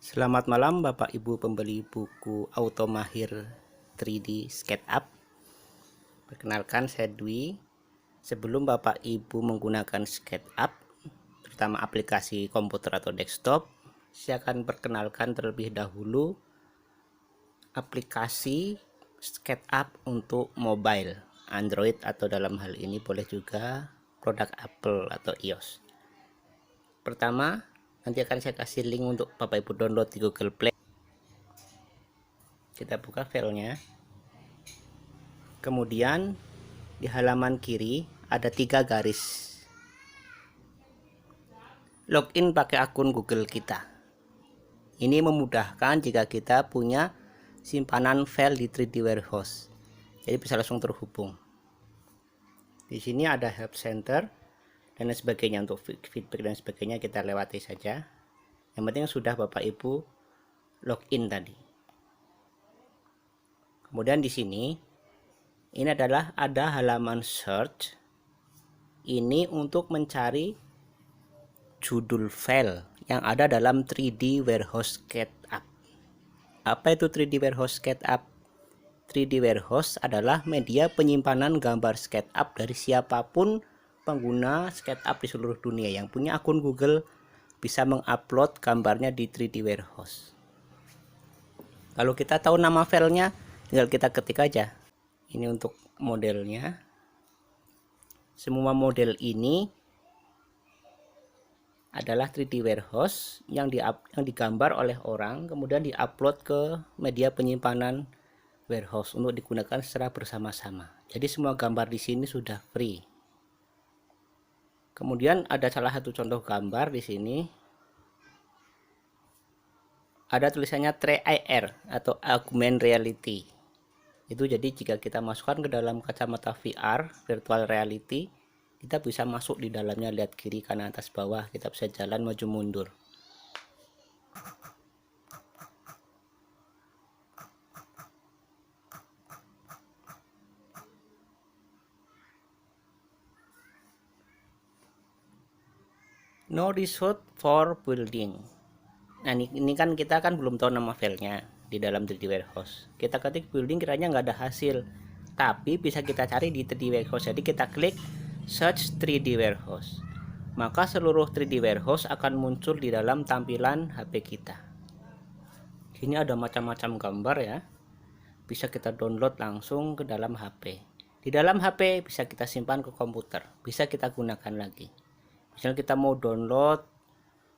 Selamat malam Bapak Ibu pembeli buku Automahir 3D SketchUp. Perkenalkan, saya Dwi. Sebelum Bapak Ibu menggunakan SketchUp, terutama aplikasi komputer atau desktop, saya akan perkenalkan terlebih dahulu aplikasi SketchUp untuk mobile, Android, atau dalam hal ini boleh juga produk Apple atau iOS. Pertama, nanti akan saya kasih link untuk Bapak Ibu download di Google Play. Kita buka filenya. Kemudian di halaman kiri ada 3 garis. Login pakai akun Google kita. Ini memudahkan jika kita punya simpanan file di 3D Warehouse. Jadi bisa langsung terhubung. Di sini ada help center dan sebagainya, untuk feedback dan sebagainya kita lewati saja. Yang penting sudah Bapak Ibu login tadi. Kemudian di sini ini adalah ada halaman search. Ini untuk mencari judul file yang ada dalam 3D Warehouse SketchUp. Apa itu 3D Warehouse SketchUp? 3D Warehouse adalah media penyimpanan gambar SketchUp dari siapapun pengguna SketchUp di seluruh dunia. Yang punya akun Google bisa mengupload gambarnya di 3D Warehouse. Kalau kita tahu nama filenya, tinggal kita ketik aja. Ini untuk modelnya. Semua model ini adalah 3D Warehouse yang digambar oleh orang, kemudian diupload ke media penyimpanan warehouse untuk digunakan secara bersama-sama. Jadi semua gambar di sini sudah free. Kemudian ada salah satu contoh gambar di sini. Ada tulisannya 3AR atau Augmented Reality. Itu jadi jika kita masukkan ke dalam kacamata VR, virtual reality, kita bisa masuk di dalamnya, lihat kiri kanan atas bawah, kita bisa jalan maju mundur. No result for building. Nah ini kan kita kan belum tahu nama filenya di dalam 3D Warehouse. Kita ketik building, kiranya nggak ada hasil, tapi bisa kita cari di 3D Warehouse. Jadi kita klik search 3D Warehouse, maka seluruh 3D Warehouse akan muncul di dalam tampilan HP kita. Ini ada macam-macam gambar ya, bisa kita download langsung ke dalam HP. Di dalam HP bisa kita simpan ke komputer, bisa kita gunakan lagi. Misalnya kita mau download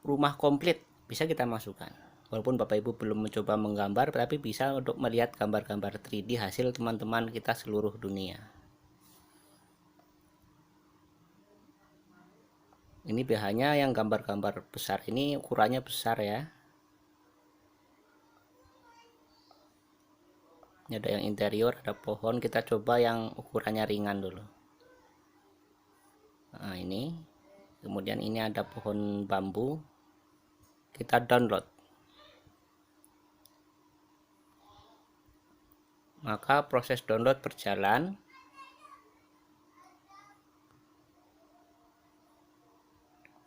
rumah komplit, bisa kita masukkan. Walaupun Bapak Ibu belum mencoba menggambar, tapi bisa untuk melihat gambar-gambar 3D hasil teman-teman kita seluruh dunia. Ini biasanya yang gambar-gambar besar ini ukurannya besar ya. Ini ada yang interior, ada pohon. Kita coba yang ukurannya ringan dulu. Nah ini. Kemudian ini ada pohon bambu. Kita download. Maka proses download berjalan.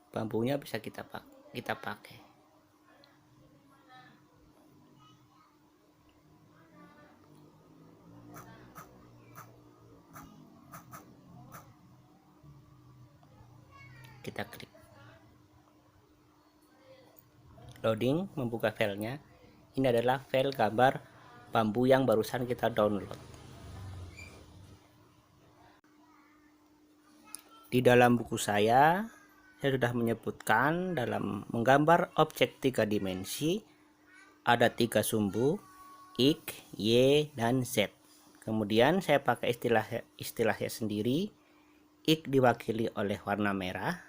Bambunya bisa kita pakai. Kita klik loading, membuka filenya. Ini adalah file gambar bambu yang barusan kita download. Di dalam buku saya sudah menyebutkan dalam menggambar objek 3 dimensi ada 3 sumbu, X, Y, dan Z. Kemudian saya pakai istilahnya sendiri. X diwakili oleh warna merah,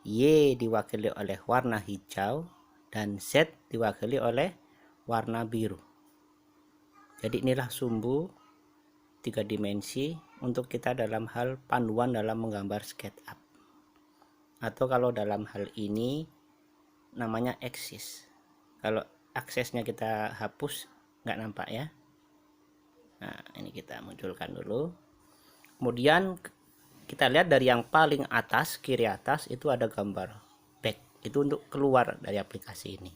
Y diwakili oleh warna hijau, dan Z diwakili oleh warna biru. Jadi inilah sumbu 3 dimensi untuk kita dalam hal panduan dalam menggambar SketchUp. Atau kalau dalam hal ini namanya aksis. Kalau aksesnya kita hapus nggak nampak ya. Nah ini kita munculkan dulu. Kemudian kita lihat dari yang paling atas, kiri atas itu ada gambar back. Itu untuk keluar dari aplikasi ini.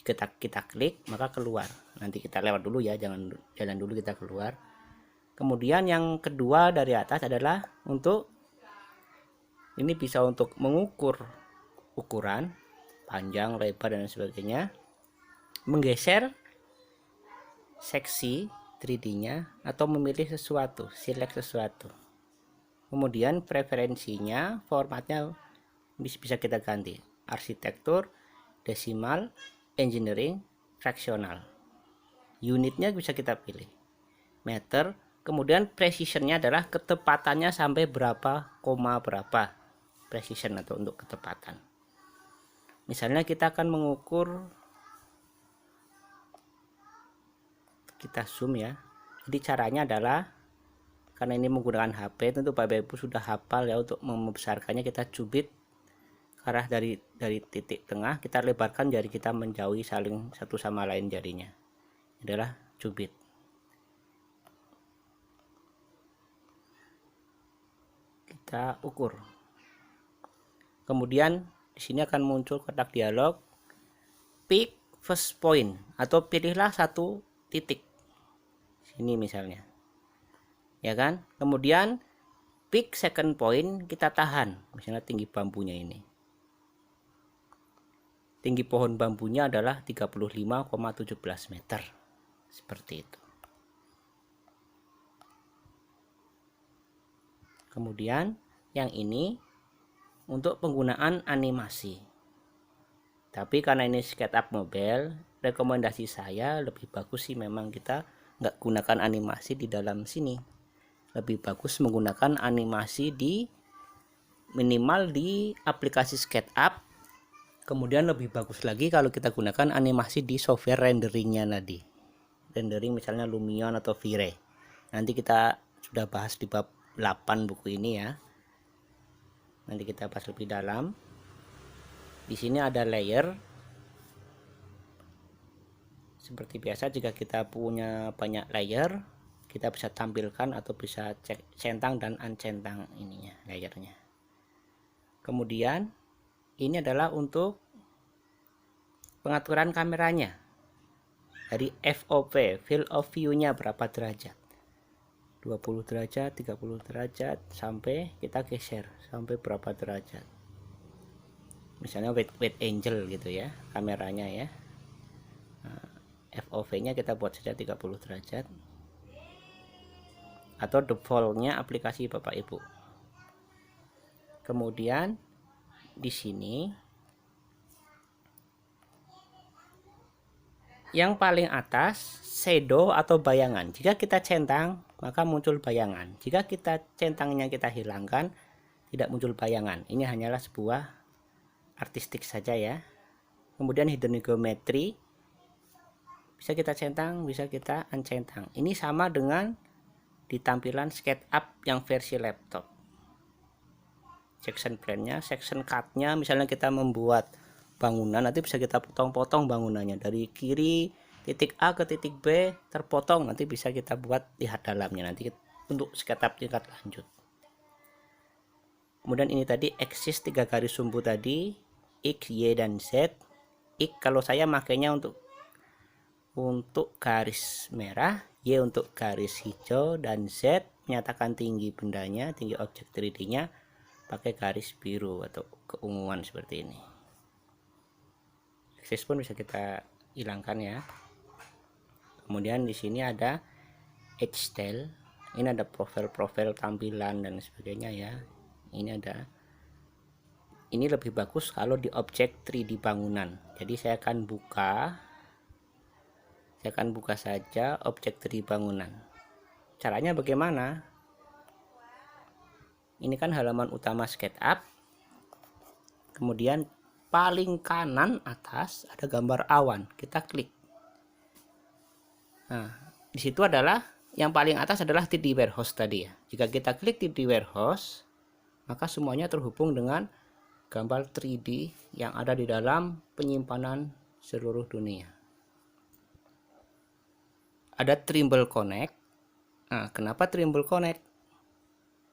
kita klik maka keluar. Nanti kita lewat dulu ya, jangan jalan dulu, kita keluar. Kemudian yang kedua dari atas adalah untuk ini bisa untuk mengukur ukuran panjang, lebar dan sebagainya, menggeser seksi 3D-nya atau memilih sesuatu, select sesuatu. Kemudian preferensinya, formatnya bisa kita ganti, arsitektur, desimal, engineering, fraksional. Unitnya bisa kita pilih, meter. Kemudian precisionnya adalah ketepatannya sampai berapa, koma berapa, precision atau untuk ketepatan. Misalnya kita akan mengukur, kita zoom ya. Jadi caranya adalah, karena ini menggunakan HP, tentu Bapak Ibu sudah hafal ya, untuk membesarkannya kita cubit ke arah dari titik tengah, kita lebarkan jari kita menjauhi saling satu sama lain jarinya. Ini adalah cubit. Kita ukur. Kemudian di sini akan muncul kotak dialog, pick first point, atau pilihlah satu titik. Sini misalnya. Ya kan? Kemudian pick second point, kita tahan. Misalnya tinggi bambunya ini. Tinggi pohon bambunya adalah 35,17 meter. Seperti itu. Kemudian yang ini untuk penggunaan animasi. Tapi karena ini SketchUp mobile, rekomendasi saya lebih bagus sih memang kita nggak gunakan animasi di dalam sini. Lebih bagus menggunakan animasi di minimal di aplikasi SketchUp. Kemudian lebih bagus lagi kalau kita gunakan animasi di software renderingnya tadi. Rendering misalnya Lumion atau V-Ray. Nanti kita sudah bahas di bab 8 buku ini ya. Nanti kita bahas lebih dalam. Di sini ada layer. Seperti biasa, jika kita punya banyak layer, kita bisa tampilkan atau bisa cek centang dan uncentang ininya, layernya. Kemudian ini adalah untuk pengaturan kameranya. Dari FOV, field of view-nya berapa derajat. 20 derajat, 30 derajat, sampai kita geser sampai berapa derajat. Misalnya wide angle gitu ya, kameranya ya. Nah, FOV-nya kita buat saja 30 derajat. Atau default-nya aplikasi Bapak Ibu. Kemudian di sini yang paling atas shadow atau bayangan. Jika kita centang maka muncul bayangan. Jika kita centangnya kita hilangkan, tidak muncul bayangan. Ini hanyalah sebuah artistik saja ya. Kemudian hidden geometry bisa kita centang, bisa kita uncentang. Ini sama dengan di tampilan SketchUp yang versi laptop. Section plan-nya, section cut-nya, misalnya kita membuat bangunan, nanti bisa kita potong-potong bangunannya dari kiri titik A ke titik B terpotong, nanti bisa kita buat lihat dalamnya nanti untuk SketchUp tingkat lanjut. Kemudian ini tadi axis 3 garis sumbu tadi, X, Y dan Z. X kalau saya makainya untuk garis merah, Y untuk garis hijau, dan Z menyatakan tinggi bendanya, tinggi objek 3D-nya pakai garis biru atau keunguan seperti ini. Akses pun bisa kita hilangkan ya. Kemudian di sini ada edge style. Ini ada profil tampilan dan sebagainya ya. Ini lebih bagus kalau di objek 3D bangunan. Jadi saya akan buka saja objek 3D bangunan. Caranya bagaimana? Ini kan halaman utama SketchUp. Kemudian paling kanan atas ada gambar awan. Kita klik. Nah, di situ adalah yang paling atas adalah 3D warehouse tadi ya. Jika kita klik 3D warehouse, maka semuanya terhubung dengan gambar 3D yang ada di dalam penyimpanan seluruh dunia. Ada Trimble Connect. Nah, kenapa Trimble Connect?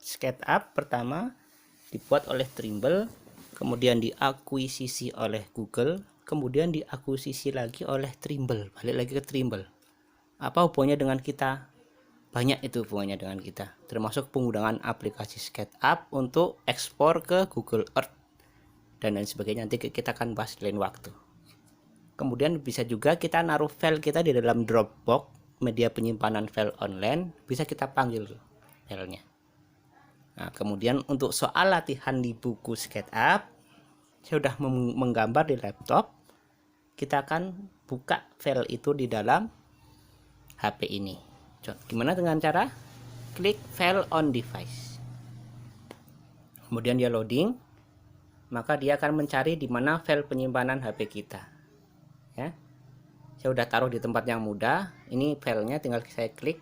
SketchUp pertama dibuat oleh Trimble, kemudian diakuisisi oleh Google, kemudian diakuisisi lagi oleh Trimble, balik lagi ke Trimble. Apa hubungannya dengan kita? Banyak itu hubungannya dengan kita, termasuk penggunaan aplikasi SketchUp untuk ekspor ke Google Earth dan lain sebagainya. Nanti kita akan bahas di lain waktu. Kemudian bisa juga kita naruh file kita di dalam Dropbox, media penyimpanan file online, bisa kita panggil filenya. Nah, kemudian untuk soal latihan di buku SketchUp, saya sudah menggambar di laptop. Kita akan buka file itu di dalam HP ini. Gimana dengan cara klik file on device. Kemudian dia loading, maka dia akan mencari di mana file penyimpanan HP kita. Ya. Saya sudah taruh di tempat yang mudah. Ini filenya, tinggal saya klik.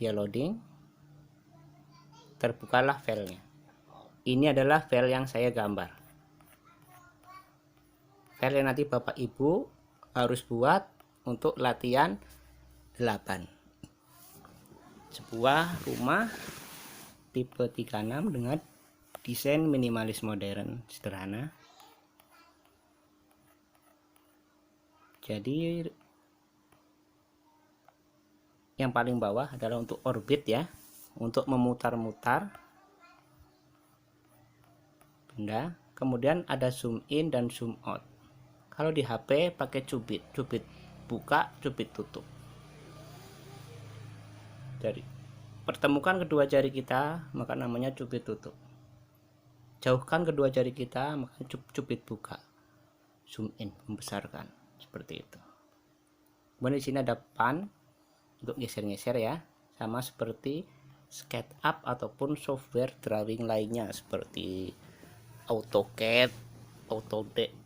Dia loading. Terbukalah filenya. Ini adalah file yang saya gambar. File yang nanti Bapak Ibu harus buat untuk latihan 8. Sebuah rumah tipe 36 dengan desain minimalis modern sederhana. Jadi yang paling bawah adalah untuk orbit ya, untuk memutar-mutar benda. Kemudian ada zoom in dan zoom out. Kalau di HP pakai cubit buka, cubit tutup. Jadi pertemukan kedua jari kita, maka namanya cubit tutup. Jauhkan kedua jari kita, maka cubit buka. Zoom in, membesarkan, seperti itu. Kemudian di sini ada pan untuk geser-geser ya, sama seperti SketchUp ataupun software drawing lainnya seperti AutoCAD, Autodesk,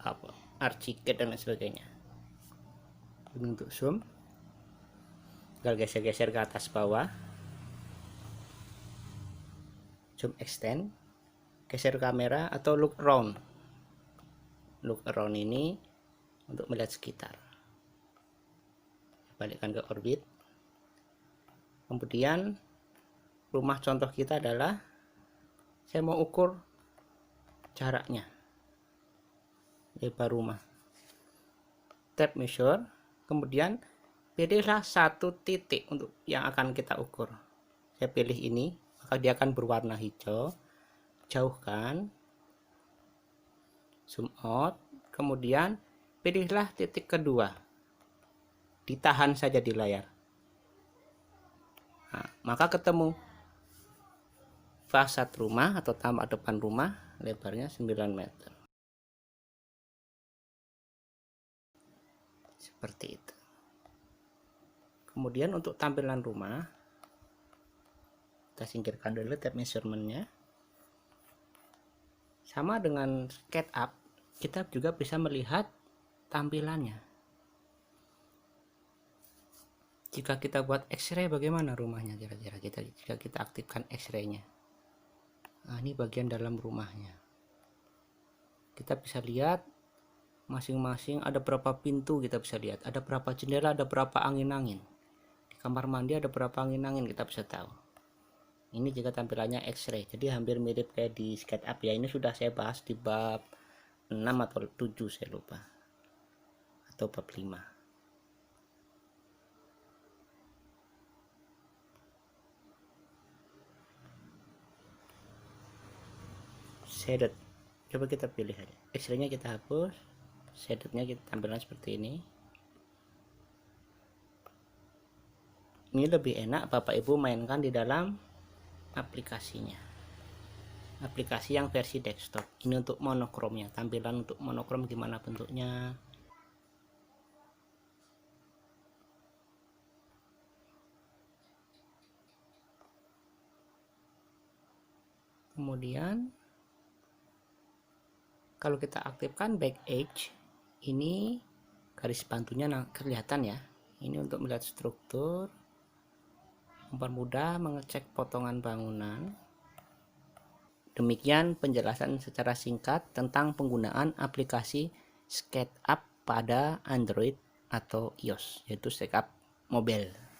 Archicad dan lain sebagainya. Ini untuk zoom, tinggal geser-geser ke atas bawah. Zoom extend, geser kamera atau look around. Look around ini untuk melihat sekitar. Balikkan ke orbit. Kemudian rumah contoh kita adalah, saya mau ukur jaraknya, lebar rumah. Tab measure, kemudian pilihlah satu titik untuk yang akan kita ukur. Saya pilih ini, maka dia akan berwarna hijau. Jauhkan, zoom out, kemudian pilihlah titik kedua, ditahan saja di layar. Nah, maka ketemu fasad rumah atau taman depan rumah, lebarnya 9 meter. Seperti itu. Kemudian untuk tampilan rumah, kita singkirkan dulu tab measurement-nya. Sama dengan SketchUp, kita juga bisa melihat tampilannya. Jika kita buat X-ray, bagaimana rumahnya kira-kira jika kita aktifkan X-ray-nya. Nah, ini bagian dalam rumahnya. Kita bisa lihat masing-masing ada berapa pintu, kita bisa lihat ada berapa jendela, ada berapa angin-angin. Di kamar mandi ada berapa angin-angin, kita bisa tahu. Ini jika tampilannya X-ray, jadi hampir mirip kayak di SketchUp ya. Ini sudah saya bahas di bab 6 atau 7, saya lupa, atau bab 5. Shaded, coba kita pilih aja. X-ray-nya kita hapus, shaded-nya kita tampilan seperti ini. Ini lebih enak Bapak Ibu mainkan di dalam aplikasinya, aplikasi yang versi desktop. Ini untuk monokromnya, tampilan untuk monokrom gimana bentuknya. Kemudian kalau kita aktifkan back edge, ini garis bantunya kelihatan ya. Ini untuk melihat struktur, mempermudah mengecek potongan bangunan. Demikian penjelasan secara singkat tentang penggunaan aplikasi SketchUp pada Android atau iOS, yaitu SketchUp mobile.